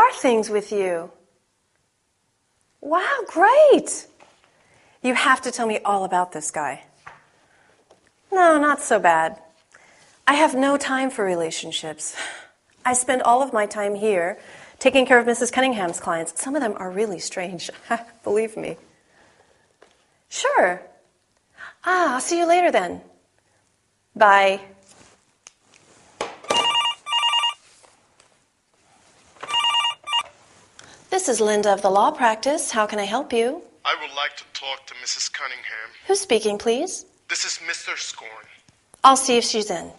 are things with you? Wow, great! You have to tell me all about this guy. No, not so bad. I have no time for relationships. I spend all of my time here taking care of Mrs. Cunningham's clients. Some of them are really strange, believe me. Sure. I'll see you later then. Bye. This is Linda of the law practice. How can I help you? I would like to talk to Mrs. Cunningham. Who's speaking, please? This is Mr. Scorn. I'll see if she's in.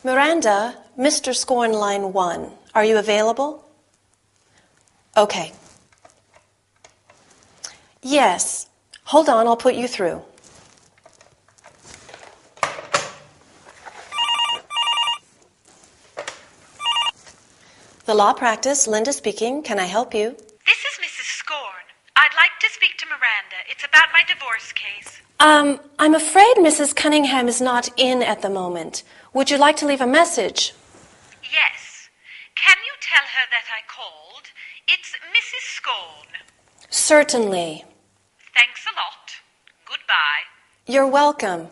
Miranda, Mr. Scorn, line 1. Are you available? Okay. Yes. Hold on, I'll put you through. The law practice, Linda speaking. Can I help you? This is Mrs. Scorn. I'd like to speak to Miranda. It's about my divorce case. I'm afraid Mrs. Cunningham is not in at the moment. Would you like to leave a message? Yes. Can you tell her that I called? It's Mrs. Scorn. Certainly. Thanks a lot. Goodbye. You're welcome.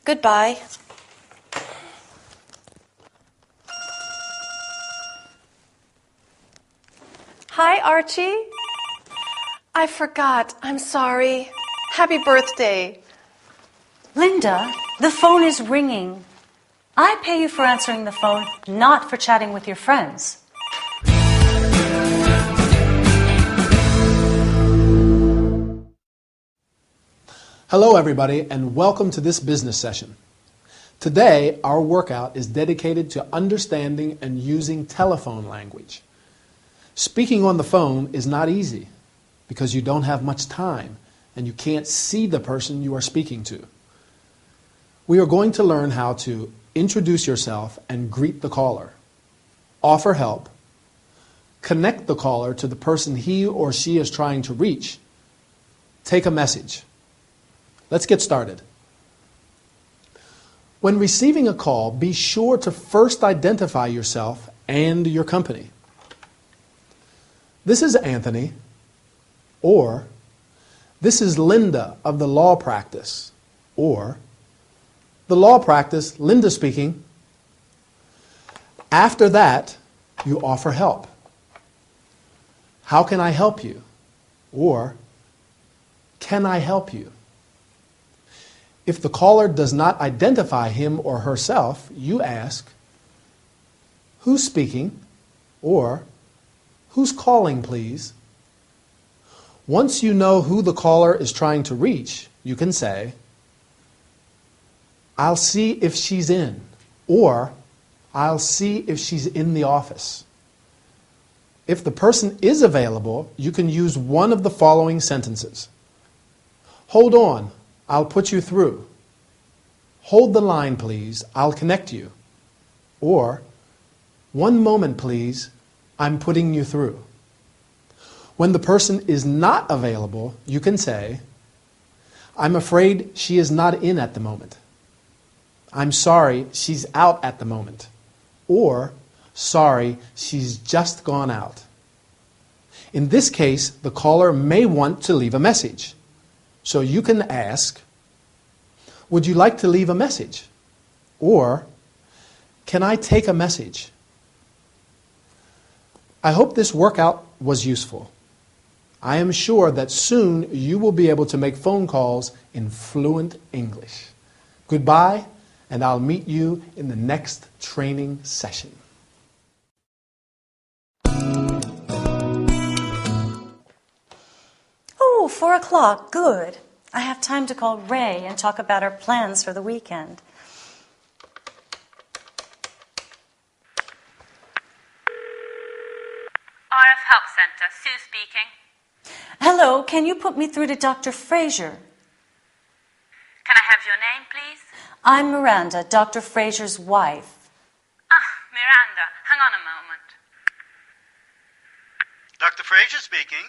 Goodbye. Hi, Archie. I forgot. I'm sorry. Happy birthday. Linda, the phone is ringing. I pay you for answering the phone, not for chatting with your friends. Hello, everybody, and welcome to this business session. Today, our workout is dedicated to understanding and using telephone language. Speaking on the phone is not easy because you don't have much time and you can't see the person you are speaking to. We are going to learn how to introduce yourself and greet the caller, offer help, connect the caller to the person he or she is trying to reach, take a message. Let's get started. When receiving a call, be sure to first identify yourself and your company. This is Anthony, or this is Linda of the law practice, or the law practice, Linda speaking. After that, you offer help. How can I help you? Or can I help you? If the caller does not identify him or herself, you ask, who's speaking? Or who's calling, please? Once you know who the caller is trying to reach, you can say, I'll see if she's in, or I'll see if she's in the office. If the person is available, you can use one of the following sentences. Hold on, I'll put you through. Hold the line, please, I'll connect you. Or, one moment, please, I'm putting you through. When the person is not available, you can say, I'm afraid she is not in at the moment. I'm sorry, she's out at the moment. Or, sorry, she's just gone out. In this case, the caller may want to leave a message. So you can ask, would you like to leave a message? Or, can I take a message? I hope this workout was useful. I am sure that soon you will be able to make phone calls in fluent English. Goodbye, and I'll meet you in the next training session. Oh, 4 o'clock. Good. I have time to call Ray and talk about our plans for the weekend. RF Help Center, Sue speaking. Hello, can you put me through to Dr. Fraser? Can I have your name, please? I'm Miranda, Dr. Fraser's wife. Miranda, hang on a moment. Dr. Fraser speaking.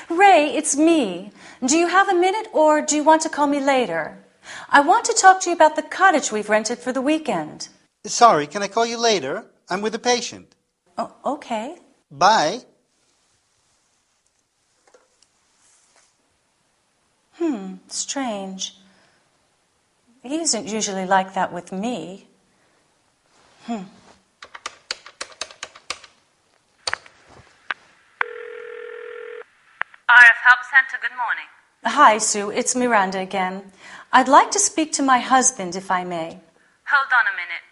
Ray, it's me. Do you have a minute or do you want to call me later? I want to talk to you about the cottage we've rented for the weekend. Sorry, can I call you later? I'm with a patient. Oh, okay. Bye. Strange. He isn't usually like that with me. RF Help Center, good morning. Hi, Sue. It's Miranda again. I'd like to speak to my husband, if I may. Hold on a minute.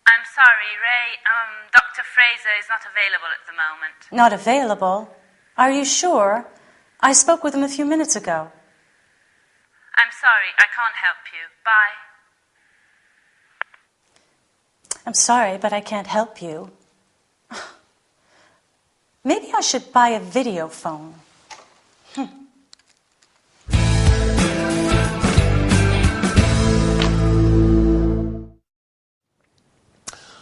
I'm sorry, Ray. Dr. Fraser is not available at the moment. Not available? Are you sure? I spoke with him a few minutes ago. I'm sorry, I can't help you. Bye. I'm sorry, but I can't help you. Maybe I should buy a video phone.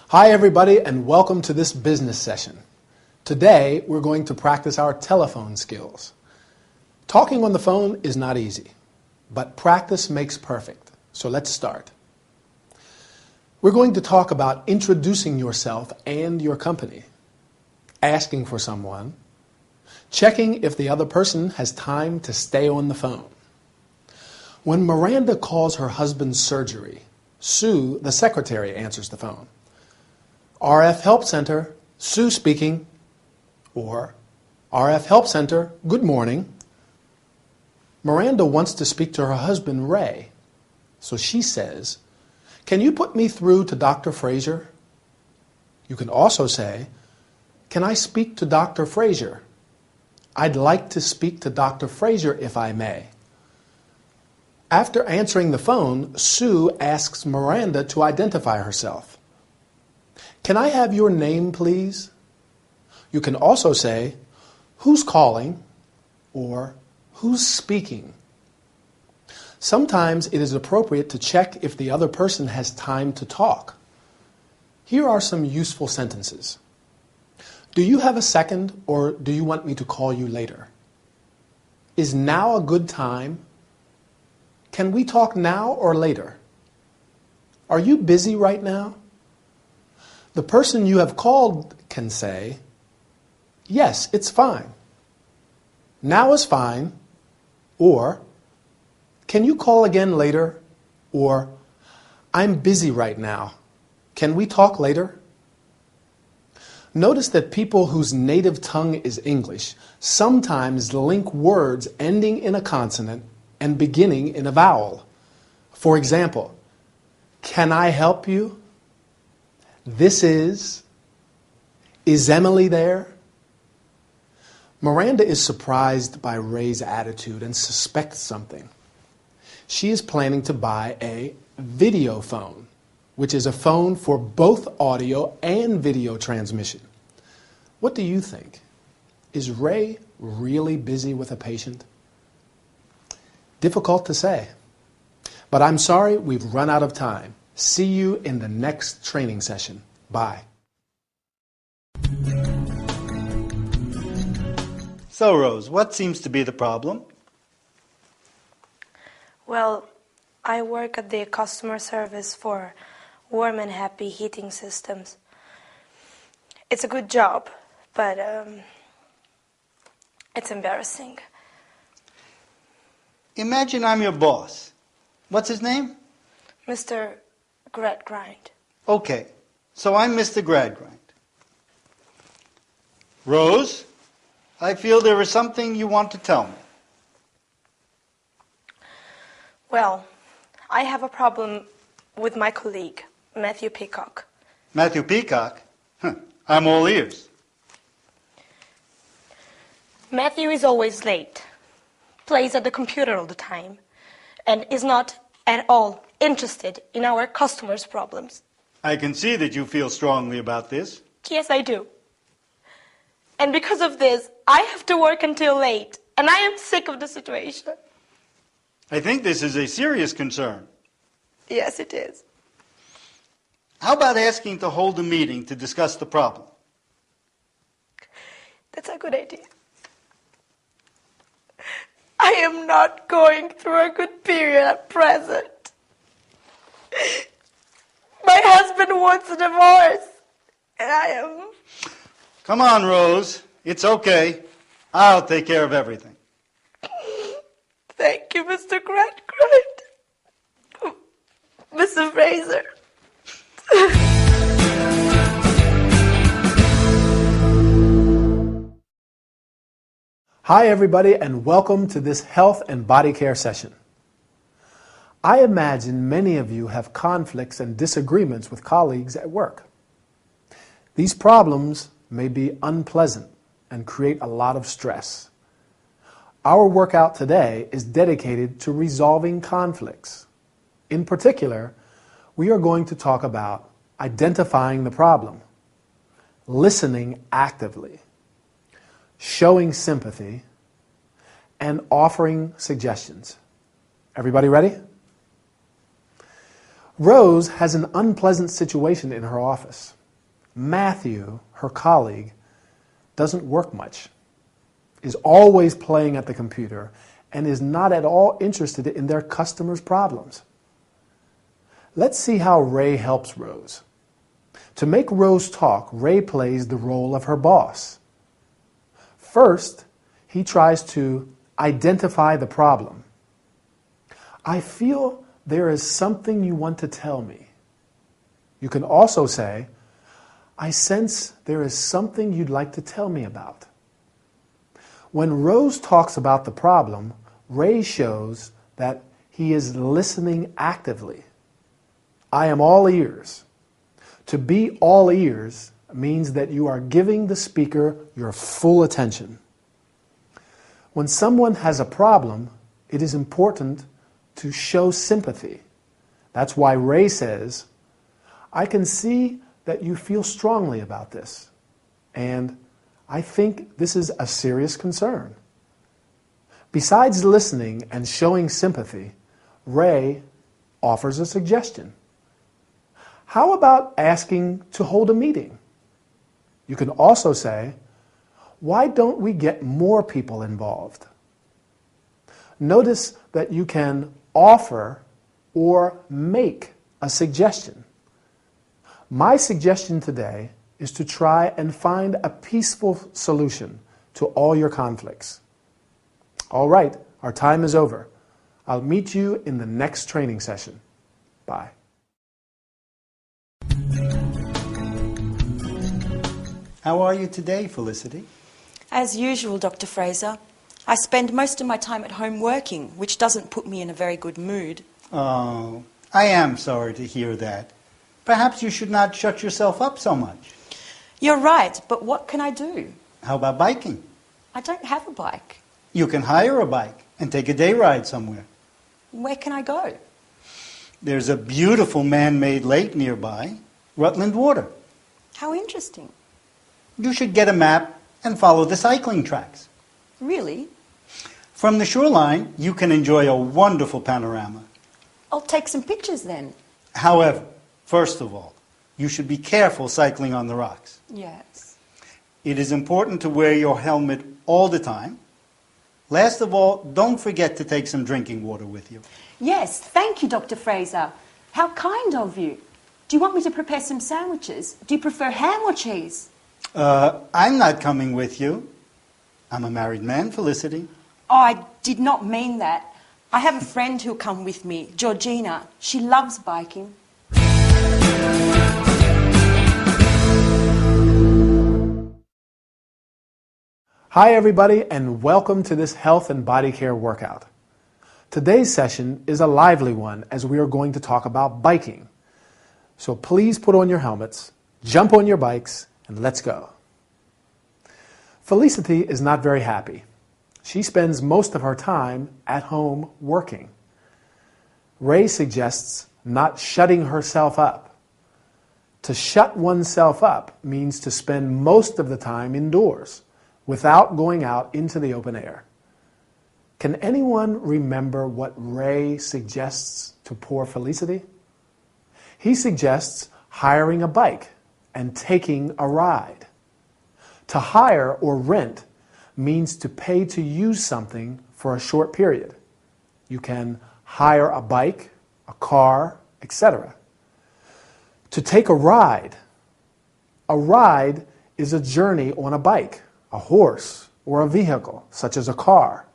Hi everybody and welcome to this business session. Today we're going to practice our telephone skills. Talking on the phone is not easy, but practice makes perfect. So let's start. We're going to talk about introducing yourself and your company, asking for someone, checking if the other person has time to stay on the phone. When Miranda calls her husband's surgery, Sue, the secretary, answers the phone. RF Help Center, Sue speaking, or RF Help Center, good morning. Miranda wants to speak to her husband, Ray, so she says, can you put me through to Dr. Fraser? You can also say, can I speak to Dr. Fraser? I'd like to speak to Dr. Fraser if I may. After answering the phone, Sue asks Miranda to identify herself. Can I have your name, please? You can also say, who's calling? Or who's speaking? Sometimes it is appropriate to check if the other person has time to talk. Here are some useful sentences. Do you have a second, or do you want me to call you later? Is now a good time? Can we talk now or later? Are you busy right now? The person you have called can say, yes, it's fine. Now is fine. Or, can you call again later? Or, I'm busy right now. Can we talk later? Notice that people whose native tongue is English sometimes link words ending in a consonant and beginning in a vowel. For example, can I help you? This is Emily there? Miranda is surprised by Ray's attitude and suspects something. She is planning to buy a video phone, which is a phone for both audio and video transmission. What do you think? Is Ray really busy with a patient? Difficult to say. But I'm sorry, we've run out of time. See you in the next training session. Bye. So, Rose, what seems to be the problem? Well, I work at the customer service for Warm and Happy heating systems. It's a good job, but it's embarrassing. Imagine I'm your boss. What's his name? Mr. Gradgrind. Okay, so I'm Mr. Gradgrind. Rose, I feel there is something you want to tell me. Well, I have a problem with my colleague, Matthew Peacock. Matthew Peacock? I'm all ears. Matthew is always late, plays at the computer all the time, and is not at all interested in our customers' problems. I can see that you feel strongly about this. Yes, I do. And because of this, I have to work until late, and I am sick of the situation. I think this is a serious concern. Yes, it is. How about asking to hold a meeting to discuss the problem? That's a good idea. I am not going through a good period at present. My husband husband wants a divorce. And I am... Come on, Rose. It's okay. I'll take care of everything. Thank you, Mr. Gradgrind. Mr. Fraser. Hi, everybody, and welcome to this health and body care session. I imagine many of you have conflicts and disagreements with colleagues at work. These problems may be unpleasant and create a lot of stress. Our workout today is dedicated to resolving conflicts. In particular, we are going to talk about identifying the problem, listening actively, showing sympathy, and offering suggestions. Everybody ready? Rose has an unpleasant situation in her office. Matthew, her colleague, doesn't work much, is always playing at the computer, and is not at all interested in their customers' problems. Let's see how Ray helps Rose. To make Rose talk, Ray plays the role of her boss. First, he tries to identify the problem. I feel there is something you want to tell me. You can also say, I sense there is something you'd like to tell me about. When Rose talks about the problem, Ray shows that he is listening actively. I am all ears. To be all ears means that you are giving the speaker your full attention. When someone has a problem, it is important to show sympathy. That's why Ray says, I can see that you feel strongly about this, and I think this is a serious concern. Besides listening and showing sympathy, Ray offers a suggestion. How about asking to hold a meeting? You can also say, why don't we get more people involved? Notice that you can offer or make a suggestion. My suggestion today is to try and find a peaceful solution to all your conflicts. All right, our time is over. I'll meet you in the next training session. Bye. How are you today, Felicity? As usual, Dr. Fraser. I spend most of my time at home working, which doesn't put me in a very good mood. Oh, I am sorry to hear that. Perhaps you should not shut yourself up so much. You're right, but what can I do? How about biking? I don't have a bike. You can hire a bike and take a day ride somewhere. Where can I go? There's a beautiful man-made lake nearby, Rutland Water. How interesting. You should get a map and follow the cycling tracks. Really? From the shoreline, you can enjoy a wonderful panorama. I'll take some pictures then. However, first of all, you should be careful cycling on the rocks. Yes. It is important to wear your helmet all the time. Last of all, don't forget to take some drinking water with you. Yes, thank you, Dr. Fraser. How kind of you. Do you want me to prepare some sandwiches? Do you prefer ham or cheese? I'm not coming with you. I'm a married man, Felicity. Oh, I did not mean that. I have a friend who'll come with me, Georgina. She loves biking. Hi, everybody, and welcome to this health and body care workout. Today's session is a lively one as we are going to talk about biking. So please put on your helmets, jump on your bikes, and let's go. Felicity is not very happy. She spends most of her time at home working. Ray suggests not shutting herself up. To shut oneself up means to spend most of the time indoors without going out into the open air. Can anyone remember what Ray suggests to poor Felicity? He suggests hiring a bike and taking a ride. To hire or rent means to pay to use something for a short period. You can hire a bike, a car, etc. To take a ride. A ride is a journey on a bike, a horse, or a vehicle, such as a car.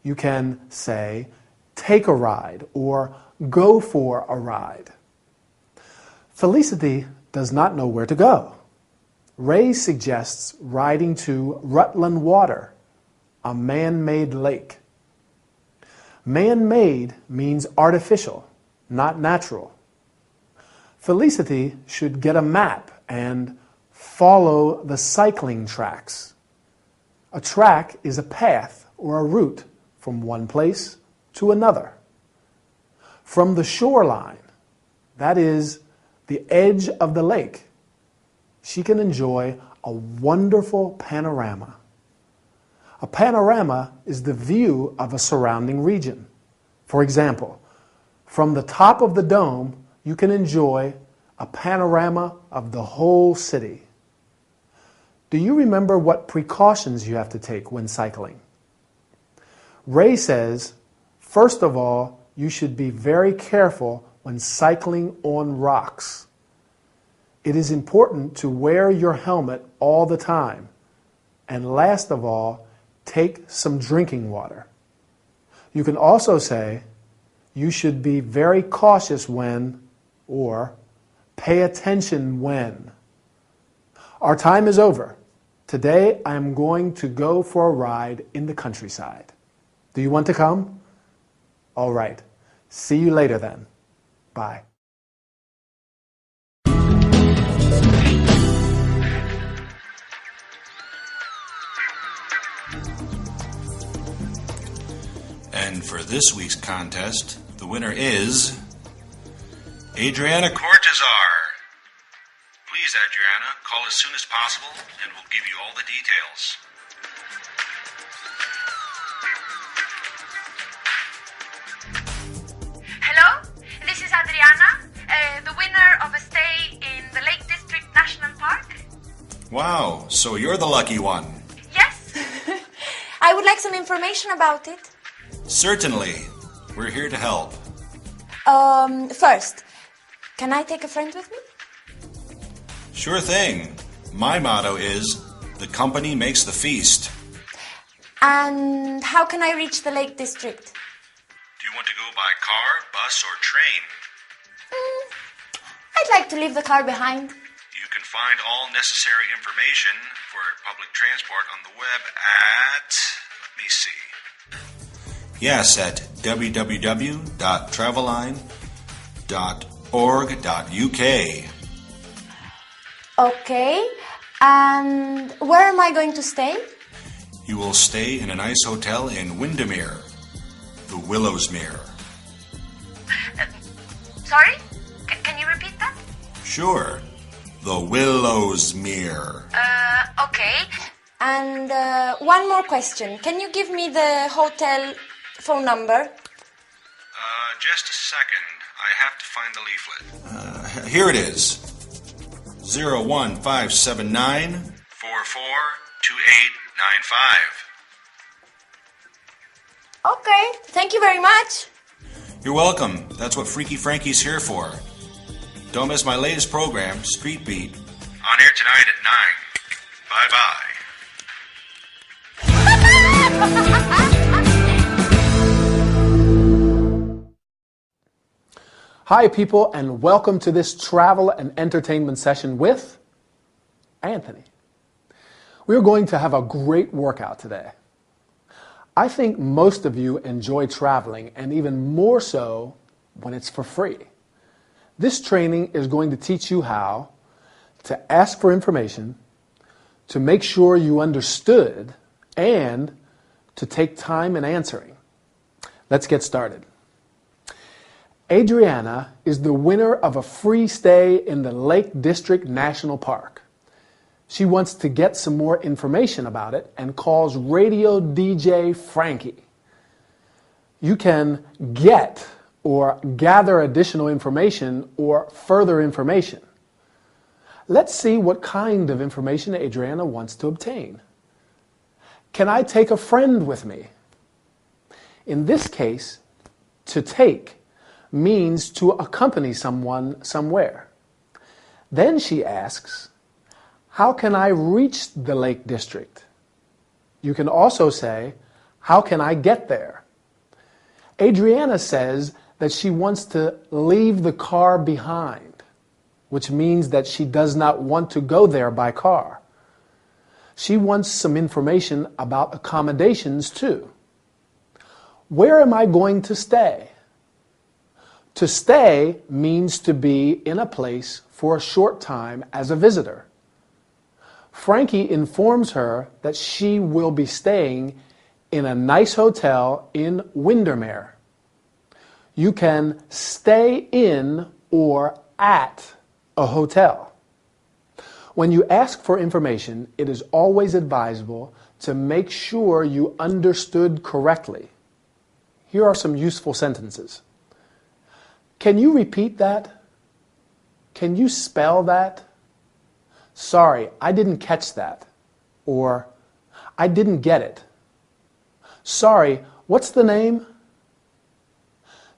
You can say, take a ride, or go for a ride. Felicity does not know where to go. Ray suggests riding to Rutland Water, a man-made lake. Man-made means artificial, not natural. Felicity should get a map and follow the cycling tracks. A track is a path or a route from one place to another. From the shoreline, that is, the edge of the lake, she can enjoy a wonderful panorama. A panorama is the view of a surrounding region. For example, from the top of the dome, you can enjoy a panorama of the whole city. Do you remember what precautions you have to take when cycling? Ray says, first of all, you should be very careful when cycling on rocks. It is important to wear your helmet all the time. And last of all, take some drinking water. You can also say, you should be very cautious when, or pay attention when. Our time is over. Today I am going to go for a ride in the countryside. Do you want to come? All right. See you later then. Bye. And for this week's contest, the winner is Adriana Cortazar. Please, Adriana, call as soon as possible and we'll give you all the details. Hello, this is Adriana, the winner of a stay in the Lake District National Park. Wow, so you're the lucky one. Yes. I would like some information about it. Certainly. We're here to help. First, can I take a friend with me? Sure thing. My motto is, the company makes the feast. And how can I reach the Lake District? Do you want to go by car, bus, or train? I'd like to leave the car behind. You can find all necessary information for public transport on the web at, let me see. Yes, at www.traveline.org.uk. Okay, and where am I going to stay? You will stay in a nice hotel in Windermere, the Willowsmere. Sorry? Can you repeat that? Sure, the Willowsmere. Okay. And one more question. Can you give me the hotel phone number? Just a second. I have to find the leaflet. Here it is. 01579 442895. Okay, thank you very much. You're welcome. That's what Freaky Frankie's here for. Don't miss my latest program, Street Beat, on air tonight at 9. Bye-bye. Hi people, and welcome to this travel and entertainment session with Anthony. We're going to have a great workout today. I think most of you enjoy traveling, and even more so when it's for free. This training is going to teach you how to ask for information, to make sure you understood, and to take time in answering. Let's get started. Adriana is the winner of a free stay in the Lake District National Park. She wants to get some more information about it and calls radio DJ Frankie. You can get or gather additional information or further information. Let's see what kind of information Adriana wants to obtain. Can I take a friend with me? In this case, to take means to accompany someone somewhere. Then she asks, how can I reach the Lake District? You can also say, how can I get there? Adriana says that she wants to leave the car behind, which means that she does not want to go there by car. She wants some information about accommodations too. Where am I going to stay? To stay means to be in a place for a short time as a visitor. Frankie informs her that she will be staying in a nice hotel in Windermere. You can stay in or at a hotel. When you ask for information, it is always advisable to make sure you understood correctly. Here are some useful sentences. Can you repeat that? Can you spell that? Sorry, I didn't catch that. Or, I didn't get it. Sorry, what's the name?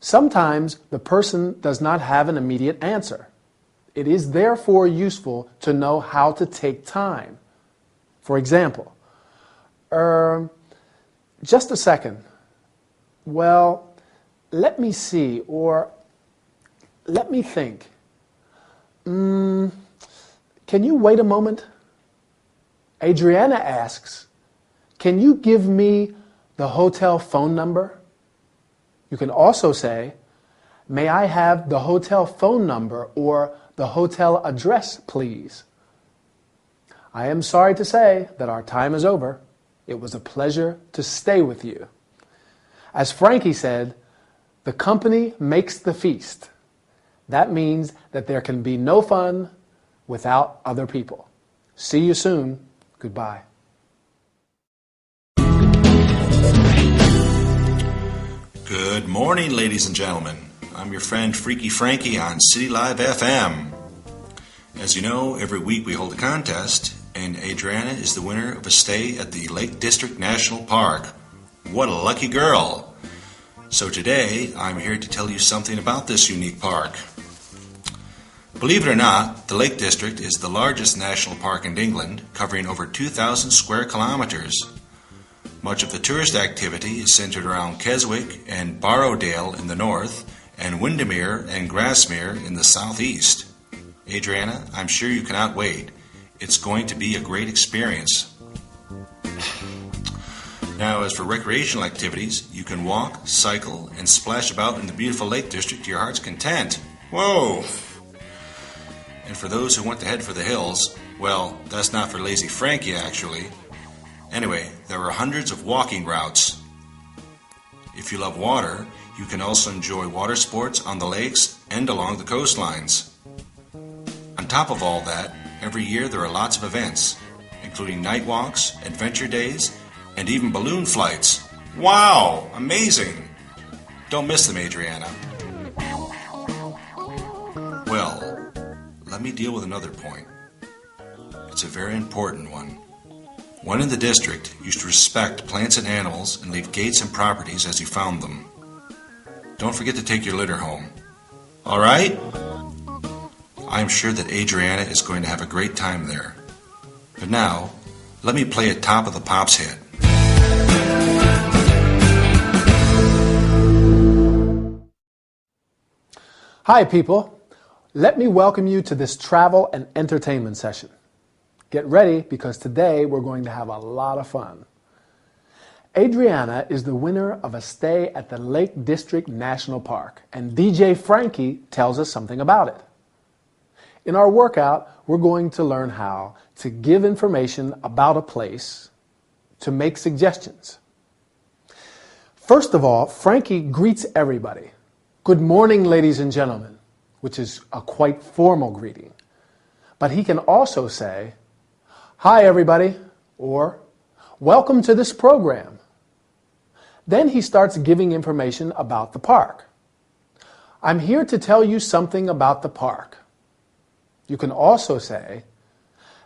Sometimes the person does not have an immediate answer. It is therefore useful to know how to take time. For example, just a second. Well, let me see, or let me think. Can you wait a moment? Adriana asks, can you give me the hotel phone number? You can also say, may I have the hotel phone number or the hotel address, please? I am sorry to say that our time is over. It was a pleasure to stay with you. As Frankie said, the company makes the feast. That means that there can be no fun without other people. See you soon. Goodbye. Good morning, ladies and gentlemen. I'm your friend Freaky Frankie on City Live FM. As you know, every week we hold a contest, and Adriana is the winner of a stay at the Lake District National Park. What a lucky girl! So today, I'm here to tell you something about this unique park. Believe it or not, the Lake District is the largest national park in England, covering over 2,000 square kilometers. Much of the tourist activity is centered around Keswick and Borrowdale in the north, and Windermere and Grasmere in the southeast. Adriana, I'm sure you cannot wait. It's going to be a great experience. Now, as for recreational activities, you can walk, cycle, and splash about in the beautiful Lake District to your heart's content. Whoa! And for those who want to head for the hills, well, that's not for lazy Frankie, actually. Anyway, there are hundreds of walking routes. If you love water, you can also enjoy water sports on the lakes and along the coastlines. On top of all that, every year there are lots of events, including night walks, adventure days, and even balloon flights. Wow! Amazing! Don't miss them, Adriana. Well, let me deal with another point. It's a very important one. One in the district used to respect plants and animals and leave gates and properties as you found them. Don't forget to take your litter home. All right? I'm sure that Adriana is going to have a great time there. But now, let me play a Top of the Pops hit. Hi, people. Let me welcome you to this travel and entertainment session. Get ready, because today we're going to have a lot of fun. Adriana is the winner of a stay at the Lake District National Park, and DJ Frankie tells us something about it. In our workout, we're going to learn how to give information about a place, to make suggestions. First of all, Frankie greets everybody. Good morning, ladies and gentlemen, which is a quite formal greeting. But he can also say, hi, everybody, or welcome to this program. Then he starts giving information about the park. I'm here to tell you something about the park. You can also say,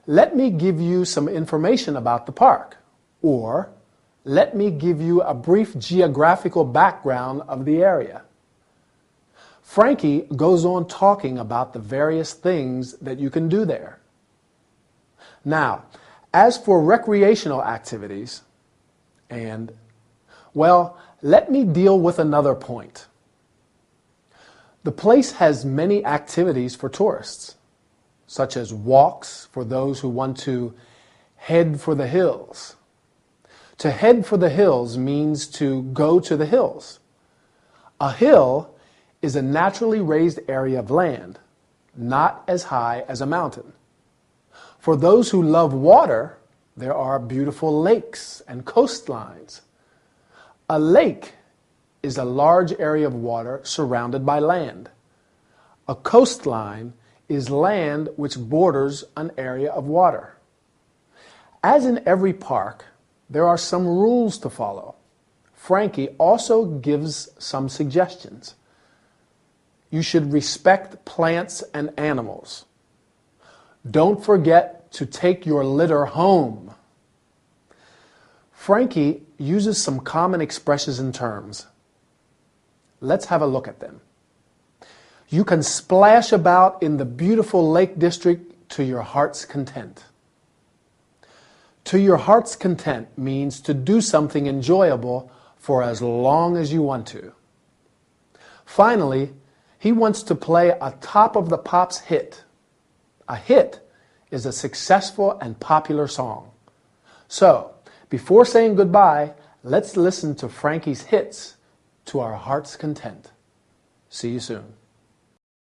let me give you some information about the park, or let me give you a brief geographical background of the area. Frankie goes on talking about the various things that you can do there. Now, as for recreational activities, well, let me deal with another point. The place has many activities for tourists, such as walks for those who want to head for the hills. To head for the hills means to go to the hills. A hill is a naturally raised area of land, not as high as a mountain. For those who love water, there are beautiful lakes and coastlines. A lake is a large area of water surrounded by land. A coastline is land which borders an area of water. As in every park, there are some rules to follow. Frankie also gives some suggestions. You should respect plants and animals. Don't forget to take your litter home. Frankie uses some common expressions and terms. Let's have a look at them. You can splash about in the beautiful Lake District to your heart's content. To your heart's content means to do something enjoyable for as long as you want to. Finally, he wants to play a Top of the Pops hit. A hit is a successful and popular song. So, before saying goodbye, let's listen to Frankie's hits to our heart's content. See you soon.